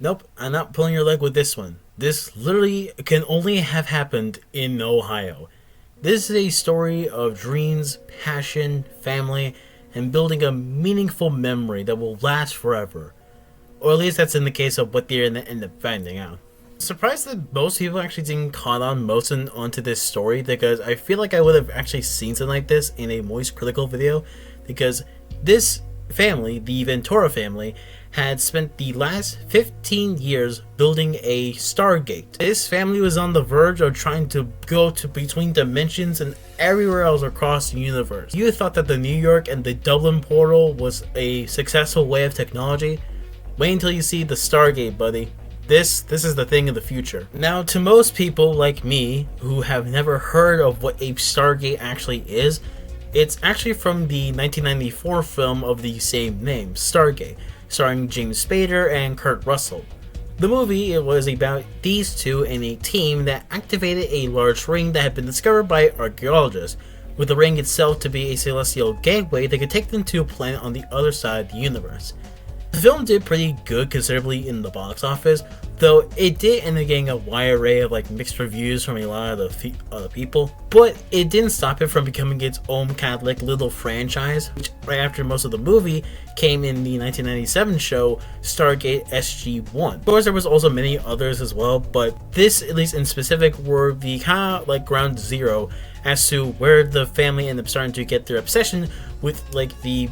Nope, I'm not pulling your leg with this one. This literally can only have happened in Ohio. This is a story of dreams, passion, family, and building a meaningful memory that will last forever. Or at least that's in the case of what they end up finding out. Surprised that most people actually didn't caught on most onto this story, because I feel like I would have actually seen something like this in a Moist Critical video, because this family, the Ventura family, had spent the last 15 years building a Stargate. This family was on the verge of trying to go to between dimensions and everywhere else across the universe. You thought that the New York and the Dublin portal was a successful way of technology? Wait until you see the Stargate, buddy. This is the thing of the future. Now, to most people like me who have never heard of what a Stargate actually is, it's actually from the 1994 film of the same name, Stargate, starring James Spader and Kurt Russell. The movie, it was about these two and a team that activated a large ring that had been discovered by archaeologists, with the ring itself to be a celestial gateway that could take them to a planet on the other side of the universe. The film did pretty good considerably in the box office, though it did end up getting a wide array of mixed reviews from a lot of the other people. But it didn't stop it from becoming its own kind of little franchise, which right after most of the movie came in the 1997 show Stargate SG-1. Of course, there was also many others as well, but this, at least in specific, were the kind of ground zero as to where the family ended up starting to get their obsession with the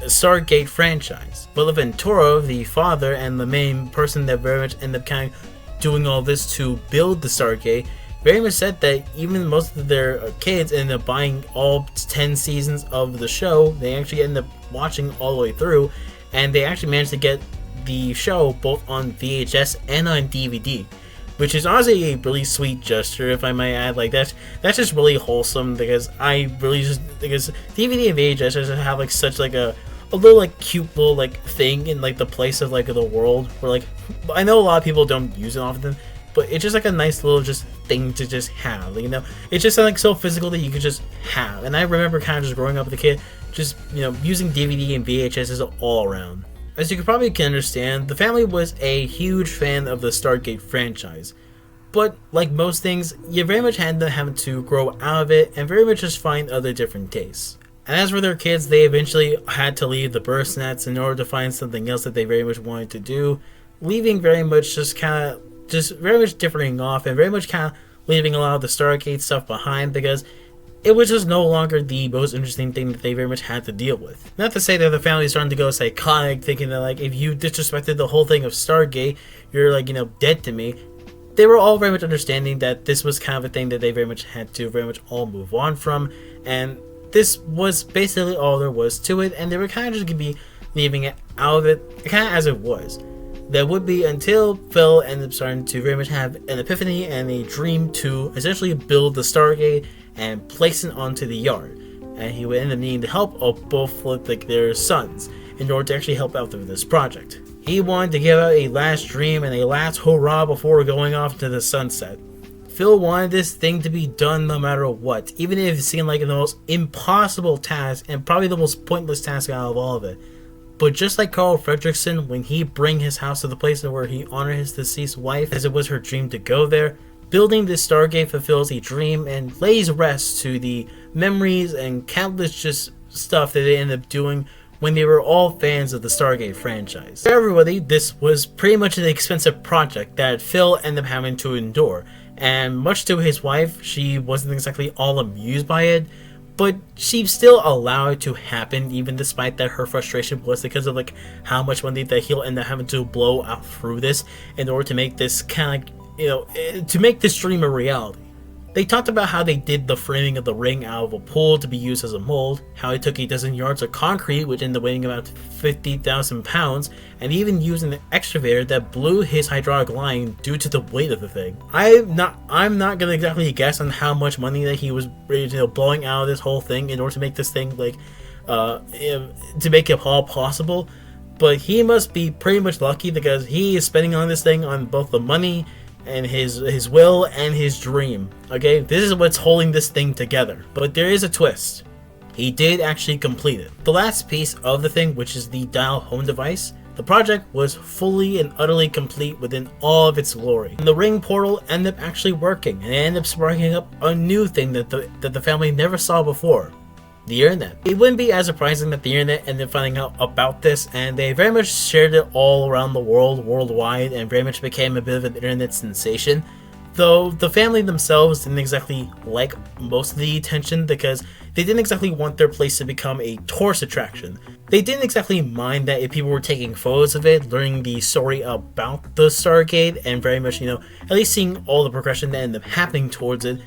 Stargate franchise. But Ventura, the father and the main person that very much ended up kind of doing all this to build the Stargate, very much said that even most of their kids ended up buying all 10 seasons of the show. They actually ended up watching all the way through, and they actually managed to get the show both on VHS and on DVD, which is honestly a really sweet gesture, if I might add. That's just really wholesome, because because DVD and VHS just have such a little cute little thing in the place of the world where I know a lot of people don't use it often, but it's just a nice little just thing to just have, it's just so physical that you could just have. And I remember kind of just growing up with a kid, just using DVD and VHS is all around. As you can probably understand, the family was a huge fan of the Stargate franchise, but like most things, you very much had to having to grow out of it and very much just find other different tastes. And as for their kids, they eventually had to leave the burst nets in order to find something else that they very much wanted to do, leaving very much very much differing off, and very much kind of leaving a lot of the Stargate stuff behind, because it was just no longer the most interesting thing that they very much had to deal with. Not to say that the family is starting to go psychotic, thinking that if you disrespected the whole thing of Stargate, you're dead to me. They were all very much understanding that this was kind of a thing that they very much had to very much all move on from, and this was basically all there was to it, and they were kind of just going to be leaving it out of it, kind of as it was. That would be until Phil ended up starting to very much have an epiphany and a dream to essentially build the Stargate and place it onto the yard. And he would end up needing the help of both their sons in order to actually help out with this project. He wanted to give out a last dream and a last hurrah before going off to the sunset. Phil wanted this thing to be done no matter what, even if it seemed like the most impossible task and probably the most pointless task out of all of it. But just like Carl Fredrickson, when he bring his house to the place where he honored his deceased wife, as it was her dream to go there, building this Stargate fulfills a dream and lays rest to the memories and countless just stuff that they ended up doing when they were all fans of the Stargate franchise. For everybody, this was pretty much an expensive project that Phil ended up having to endure. And much to his wife, she wasn't exactly all amused by it, but she still allowed it to happen, even despite that her frustration was because of how much money that he'll end up having to blow out through this in order to make this kind of to make this dream a reality. They talked about how they did the framing of the ring out of a pool to be used as a mold, how he took a dozen yards of concrete, which ended up weighing about 50,000 pounds, and even used an excavator that blew his hydraulic line due to the weight of the thing. I'm not gonna exactly guess on how much money that he was blowing out of this whole thing in order to make this thing to make it all possible, but he must be pretty much lucky, because he is spending on this thing on both the money and his will and his dream. Okay, this is what's holding this thing together. But there is a twist. He did actually complete it. The last piece of the thing, which is the dial home device, The project was fully and utterly complete within all of its glory. And the ring portal ended up actually working, and it ended up sparking up a new thing that the family never saw before. The internet. It wouldn't be as surprising that the internet ended up finding out about this, and they very much shared it all around the world, worldwide, and very much became a bit of an internet sensation. Though the family themselves didn't exactly like most of the attention because they didn't exactly want their place to become a tourist attraction. They didn't exactly mind that if people were taking photos of it, learning the story about the Stargate, and very much, at least seeing all the progression that ended up happening towards it.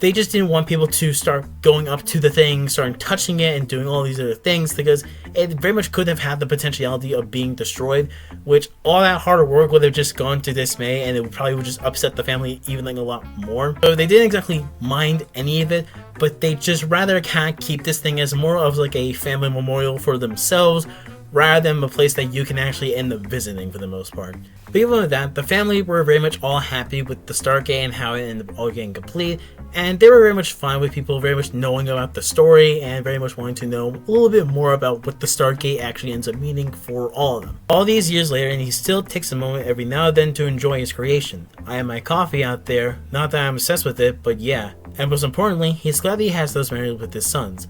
They just didn't want people to start going up to the thing, starting touching it, and doing all these other things because it very much could have had the potentiality of being destroyed, which all that hard work would have just gone to dismay, and it probably would just upset the family even like a lot more. So they didn't exactly mind any of it, but they just rather kind of keep this thing as more of like a family memorial for themselves, rather than a place that you can actually end up visiting for the most part. But even with that, the family were very much all happy with the Stargate and how it ended up all getting complete, and they were very much fine with people very much knowing about the story and very much wanting to know a little bit more about what the Stargate actually ends up meaning for all of them. All these years later, and he still takes a moment every now and then to enjoy his creation. I have my coffee out there, not that I'm obsessed with it, but yeah. And most importantly, he's glad that he has those memories with his sons.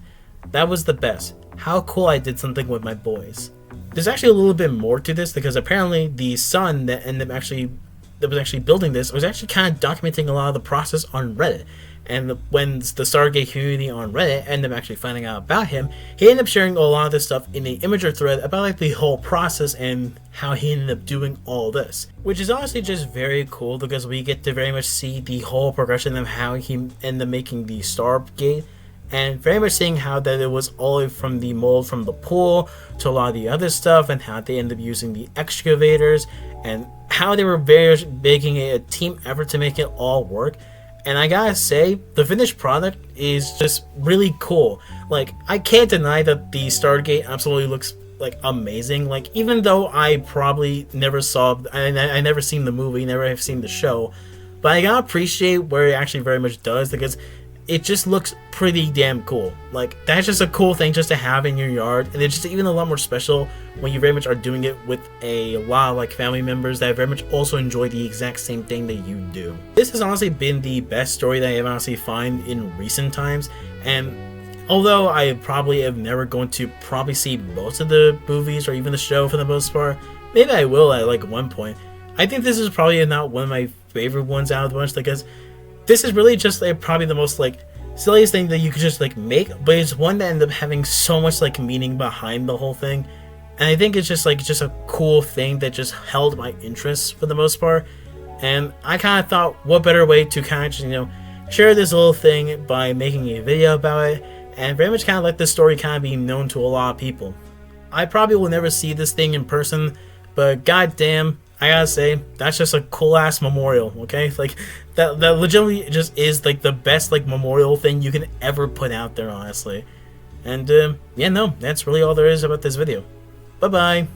That was the best. How cool I did something with my boys. There's actually a little bit more to this because apparently the son that was actually building this was actually kind of documenting a lot of the process on Reddit. And when the Stargate community on Reddit ended up actually finding out about him, he ended up sharing a lot of this stuff in an Imager thread about like the whole process and how he ended up doing all this. Which is honestly just very cool because we get to very much see the whole progression of how he ended up making the Stargate. And very much seeing how that it was all from the mold from the pool to a lot of the other stuff, and how they ended up using the excavators, and how they were very much making a team effort to make it all work. And I gotta say, the finished product is just really cool. Like, I can't deny that the Stargate absolutely looks like amazing. Like, even though I probably never saw, I never seen the movie, never have seen the show, but I gotta appreciate where it actually very much does because it just looks pretty damn cool. Like, that's just a cool thing just to have in your yard, and it's just even a lot more special when you very much are doing it with a lot of like family members that very much also enjoy the exact same thing that you do. This has honestly been the best story that I have honestly found in recent times, and although I probably am never going to probably see most of the movies or even the show for the most part, maybe I will at like one point, I think this is probably not one of my favorite ones out of the bunch because this is really just like probably the most like silliest thing that you could just like make, but it's one that ended up having so much like meaning behind the whole thing, and I think it's just a cool thing that just held my interest for the most part. And I kind of thought, what better way to kind of just, share this little thing by making a video about it, and very much kind of let this story kind of be known to a lot of people. I probably will never see this thing in person, but goddamn, I gotta say, that's just a cool ass memorial, okay? Like, that legitimately just is like the best like memorial thing you can ever put out there, honestly. And yeah, no, that's really all there is about this video. Bye bye.